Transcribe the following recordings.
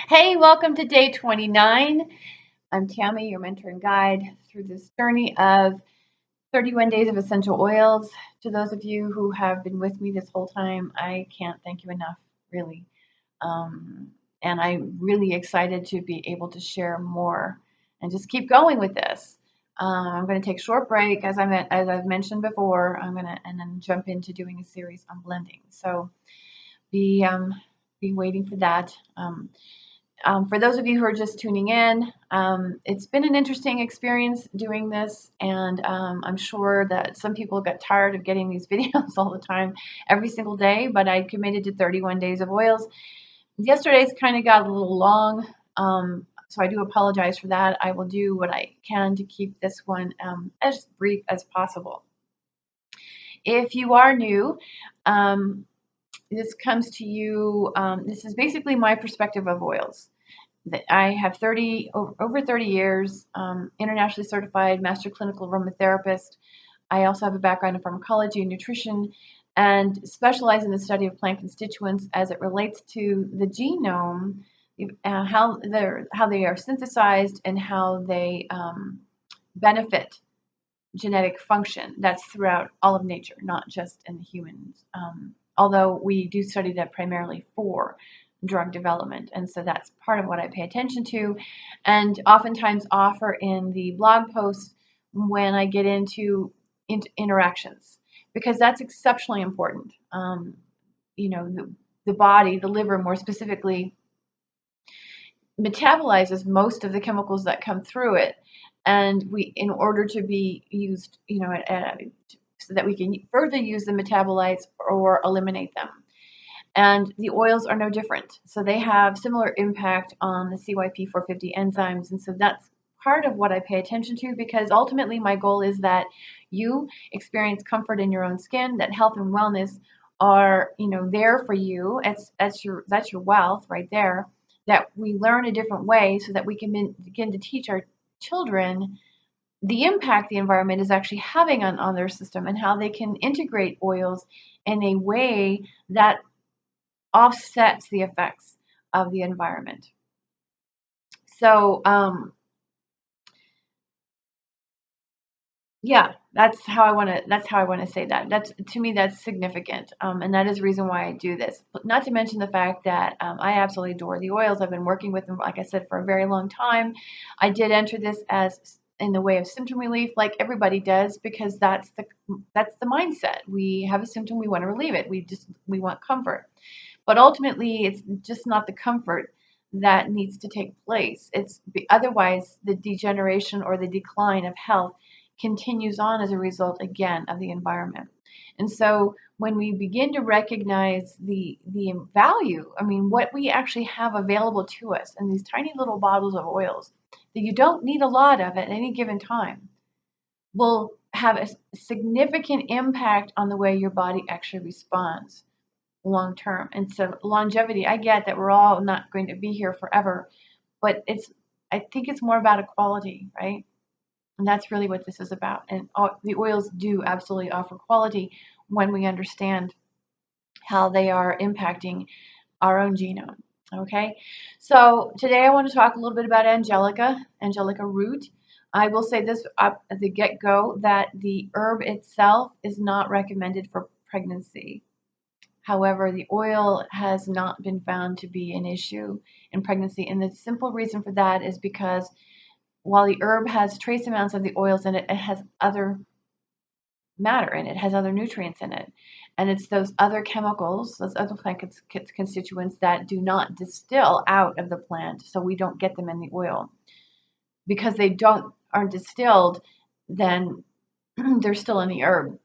Hey, welcome to day 29. I'm Tammy, your mentor and guide through this journey of 31 days of essential oils. To those of you who have been with me this whole time, I can't thank you enough, really. And I'm really excited to be able to share more and just keep going with this. I'm going to take a short break, as I've mentioned before. And then jump into doing a series on blending. So be waiting for that. For those of you who are just tuning in, it's been an interesting experience doing this, and I'm sure that some people got tired of getting these videos all the time, every single day, but I committed to 31 days of oils. Yesterday's kind of got a little long, so I do apologize for that. I will do what I can to keep this one as brief as possible. If you are new, this comes to you, this is basically my perspective of oils. I have over 30 years, internationally certified master clinical aromatherapist. I also have a background in pharmacology and nutrition and specialize in the study of plant constituents as it relates to the genome, how they are synthesized and how they benefit genetic function. That's throughout all of nature, not just in the humans. Although we do study that primarily for drug development. And so that's part of what I pay attention to and oftentimes offer in the blog posts when I get into interactions, because that's exceptionally important. The body, the liver more specifically, metabolizes most of the chemicals that come through it. And in order to be used, so that we can further use the metabolites or eliminate them. And the oils are no different. So they have similar impact on the CYP450 enzymes. And so that's part of what I pay attention to, because ultimately my goal is that you experience comfort in your own skin, that health and wellness are, there for you. That's your wealth right there, that we learn a different way so that we can begin to teach our children the impact the environment is actually having on their system and how they can integrate oils in a way that offsets the effects of the environment. So, yeah, that's how I want to say that. To me, that's significant. And that is the reason why I do this. Not to mention the fact that I absolutely adore the oils. I've been working with them, like I said, for a very long time. I did enter this as in the way of symptom relief, like everybody does, because that's the mindset. We have a symptom, we want to relieve it. We want comfort. But ultimately, it's just not the comfort that needs to take place. Otherwise the degeneration or the decline of health continues on as a result, again, of the environment. And so when we begin to recognize the value, what we actually have available to us in these tiny little bottles of oils that you don't need a lot of at any given time, will have a significant impact on the way your body actually responds long term. And so longevity, I get that we're all not going to be here forever, but I think it's more about equality, right? And that's really what this is about. And the oils do absolutely offer quality when we understand how they are impacting our own genome. Okay, so today I want to talk a little bit about Angelica Root. I will say this up at the get-go, that the herb itself is not recommended for pregnancy. However, the oil has not been found to be an issue in pregnancy. And the simple reason for that is because while the herb has trace amounts of the oils in it, it has other matter in it, it has other nutrients in it. And it's those other chemicals, those other plant constituents that do not distill out of the plant, so we don't get them in the oil. Because they aren't distilled, then they're still in the herb.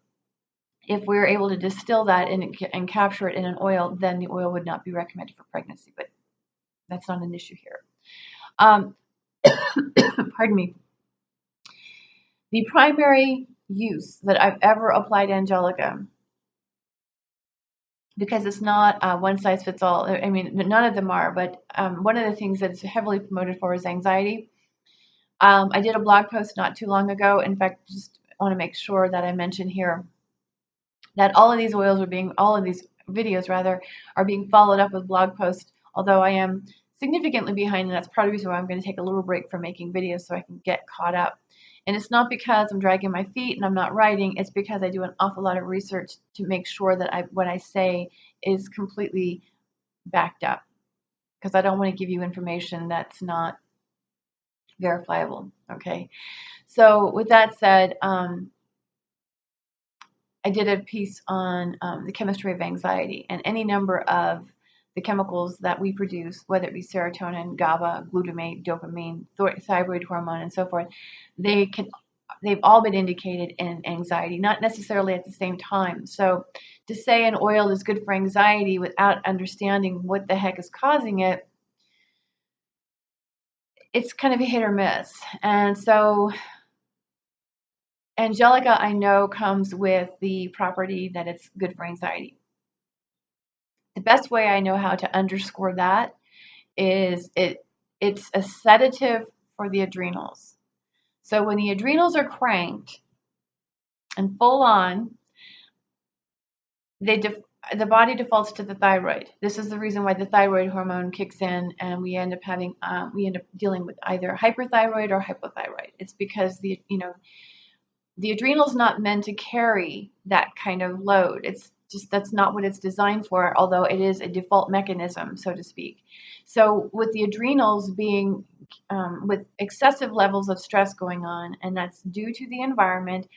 If we're able to distill that and capture it in an oil, then the oil would not be recommended for pregnancy, but that's not an issue here. Pardon me. The primary use that I've ever applied Angelica, because it's not one size fits all. None of them are, but one of the things that's heavily promoted for is anxiety. I did a blog post not too long ago. In fact, just want to make sure that I mention here that all of these videos rather, are being followed up with blog posts, although I am significantly behind, and that's part of the reason why I'm going to take a little break from making videos so I can get caught up. And it's not because I'm dragging my feet and I'm not writing, it's because I do an awful lot of research to make sure that what I say is completely backed up, because I don't want to give you information that's not verifiable. Okay. So with that said, I did a piece on the chemistry of anxiety, and any number of the chemicals that we produce, whether it be serotonin, GABA, glutamate, dopamine, thyroid hormone, and so forth, they've all been indicated in anxiety, not necessarily at the same time. So to say an oil is good for anxiety without understanding what the heck is causing it, it's kind of a hit or miss. And so Angelica, I know, comes with the property that it's good for anxiety. The best way I know how to underscore that is it's a sedative for the adrenals. So when the adrenals are cranked and full on, the body defaults to the thyroid. This is the reason why the thyroid hormone kicks in, and we end up dealing with either hyperthyroid or hypothyroid. It's because the adrenal's not meant to carry that kind of load. It's just, that's not what it's designed for, although it is a default mechanism, so to speak. So with the adrenals being with excessive levels of stress going on, and that's due to the environment,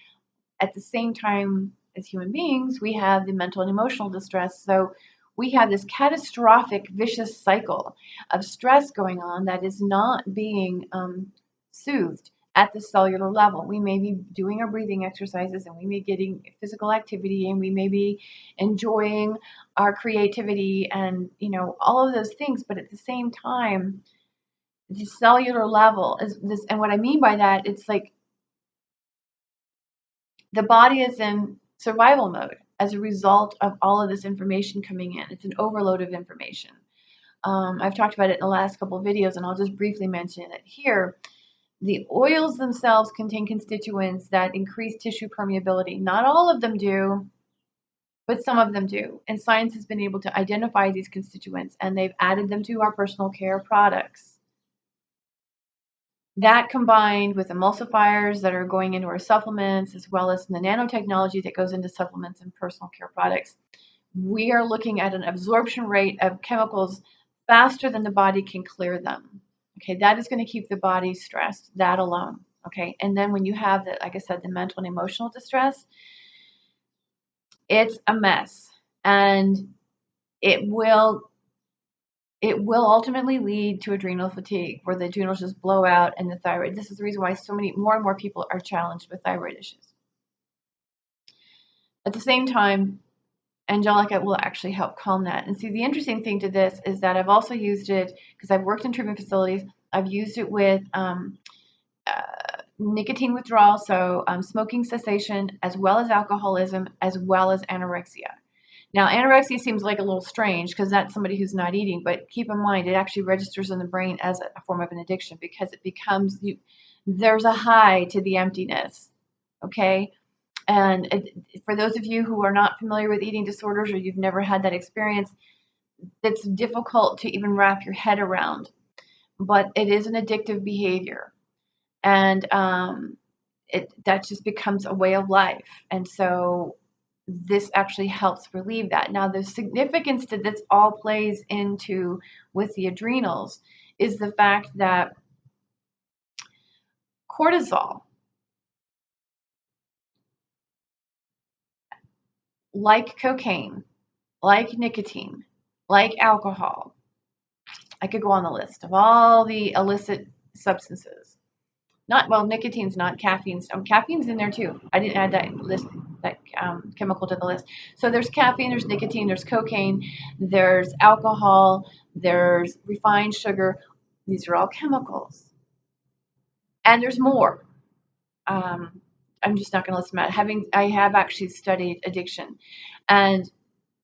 at the same time as human beings, we have the mental and emotional distress. So we have this catastrophic vicious cycle of stress going on that is not being soothed at the cellular level. We may be doing our breathing exercises, and we may be getting physical activity, and we may be enjoying our creativity and, all of those things. But at the same time, the cellular level is this. And what I mean by that, it's like the body is in survival mode as a result of all of this information coming in. It's an overload of information. I've talked about it in the last couple of videos, and I'll just briefly mention it here. The oils themselves contain constituents that increase tissue permeability. Not all of them do, but some of them do. And science has been able to identify these constituents, and they've added them to our personal care products. That combined with emulsifiers that are going into our supplements, as well as the nanotechnology that goes into supplements and personal care products, we are looking at an absorption rate of chemicals faster than the body can clear them. Okay, that is going to keep the body stressed, that alone. Okay, and then when you have the, like I said, the mental and emotional distress, it's a mess, and it will ultimately lead to adrenal fatigue, where the adrenals just blow out and the thyroid. This is the reason why so many more and more people are challenged with thyroid issues. At the same time, Angelica will actually help calm that. And see, the interesting thing to this is that I've also used it because I've worked in treatment facilities. I've used it with nicotine withdrawal, so smoking cessation, as well as alcoholism, as well as anorexia. Now, anorexia seems like a little strange because that's somebody who's not eating, but keep in mind it actually registers in the brain as a form of an addiction, because it becomes there's a high to the emptiness. Okay. And for those of you who are not familiar with eating disorders, or you've never had that experience, it's difficult to even wrap your head around, but it is an addictive behavior. And that just becomes a way of life. And so this actually helps relieve that. Now, the significance that this all plays into with the adrenals is the fact that cortisol, like cocaine, like nicotine, like alcohol, I could go on the list of all the illicit substances. Nicotine's not, caffeine's. Caffeine's in there too. I didn't add that chemical to the list. So there's caffeine, there's nicotine, there's cocaine, there's alcohol, there's refined sugar. These are all chemicals. And there's more. I'm just not going to list them out. I have actually studied addiction, and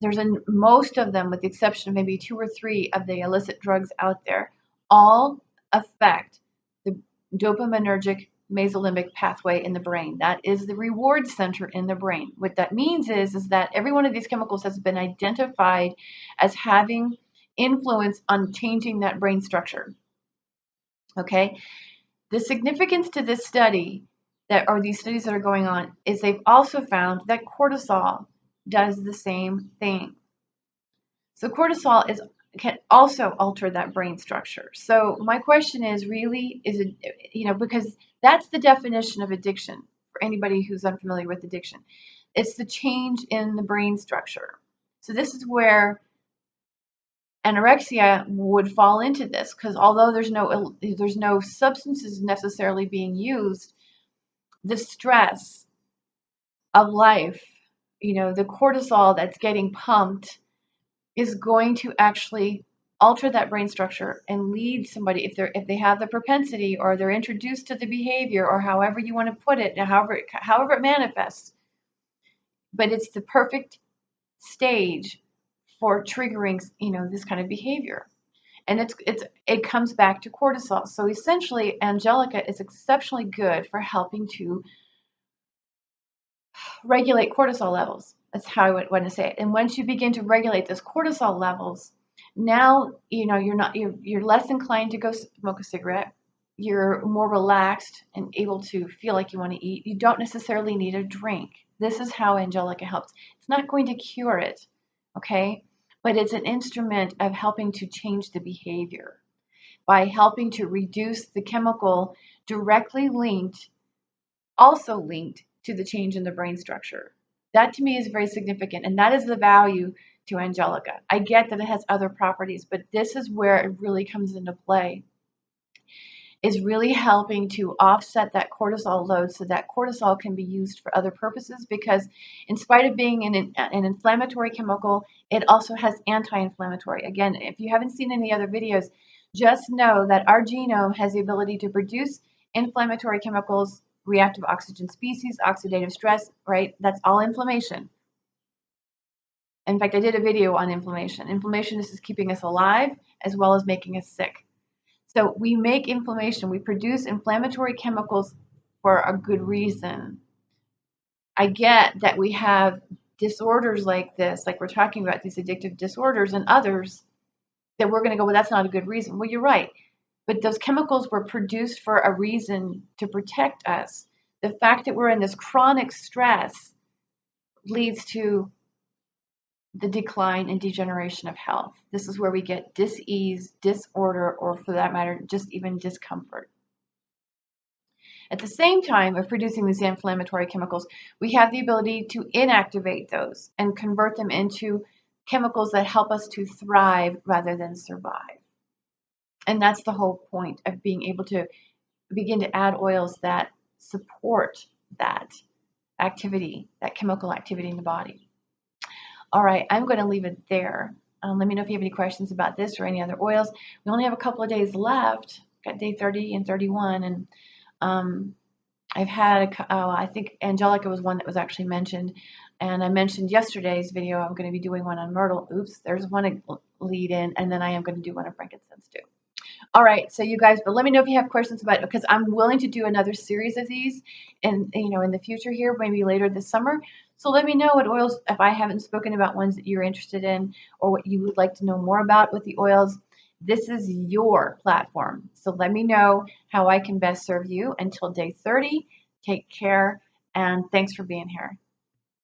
there's most of them, with the exception of maybe 2 or 3 of the illicit drugs out there, all affect the dopaminergic mesolimbic pathway in the brain. That is the reward center in the brain. What that means is that every one of these chemicals has been identified as having influence on changing that brain structure. Okay, the significance to this study or these studies that are going on is they've also found that cortisol does the same thing. So cortisol can also alter that brain structure. So my question is really, is it, because that's the definition of addiction for anybody who's unfamiliar with addiction. It's the change in the brain structure. So this is where anorexia would fall into this, because although there's no substances necessarily being used, the stress of life, the cortisol that's getting pumped is going to actually alter that brain structure and lead somebody, if they have the propensity or they're introduced to the behavior, or however you want to put it, however it manifests. But it's the perfect stage for triggering, this kind of behavior. And it comes back to cortisol. So essentially, Angelica is exceptionally good for helping to regulate cortisol levels. That's how I would want to say it. And once you begin to regulate those cortisol levels, now you're less inclined to go smoke a cigarette. You're more relaxed and able to feel like you want to eat. You don't necessarily need a drink. This is how Angelica helps. It's not going to cure it, okay? But it's an instrument of helping to change the behavior by helping to reduce the chemical also linked to the change in the brain structure. That to me is very significant, and that is the value to Angelica. I get that it has other properties, but this is where it really comes into play, is really helping to offset that cortisol load so that cortisol can be used for other purposes, because in spite of being an inflammatory chemical, it also has anti-inflammatory. Again, if you haven't seen any other videos, just know that our genome has the ability to produce inflammatory chemicals, reactive oxygen species, oxidative stress, right? That's all inflammation. In fact, I did a video on inflammation. Inflammation is keeping us alive as well as making us sick. So we make inflammation, we produce inflammatory chemicals for a good reason. I get that we have disorders like this, like we're talking about these addictive disorders and others, that we're going to go, well, that's not a good reason. Well, you're right. But those chemicals were produced for a reason, to protect us. The fact that we're in this chronic stress leads to the decline and degeneration of health. This is where we get dis-ease, disorder, or for that matter, just even discomfort. At the same time of producing these inflammatory chemicals, we have the ability to inactivate those and convert them into chemicals that help us to thrive rather than survive. And that's the whole point of being able to begin to add oils that support that activity, that chemical activity in the body. All right, I'm going to leave it there. Let me know if you have any questions about this or any other oils. We only have a couple of days left. Got day 30 and 31, and I've had I think Angelica was one that was actually mentioned, and I mentioned yesterday's video I'm going to be doing one on myrtle. Oops, there's one lead in, and then I am going to do one on frankincense too. All right, so you guys, but let me know if you have questions about it, because I'm willing to do another series of these, and in the future here, maybe later this summer. So let me know what oils, if I haven't spoken about ones that you're interested in, or what you would like to know more about with the oils. This is your platform. So let me know how I can best serve you. Until day 30, take care, and thanks for being here.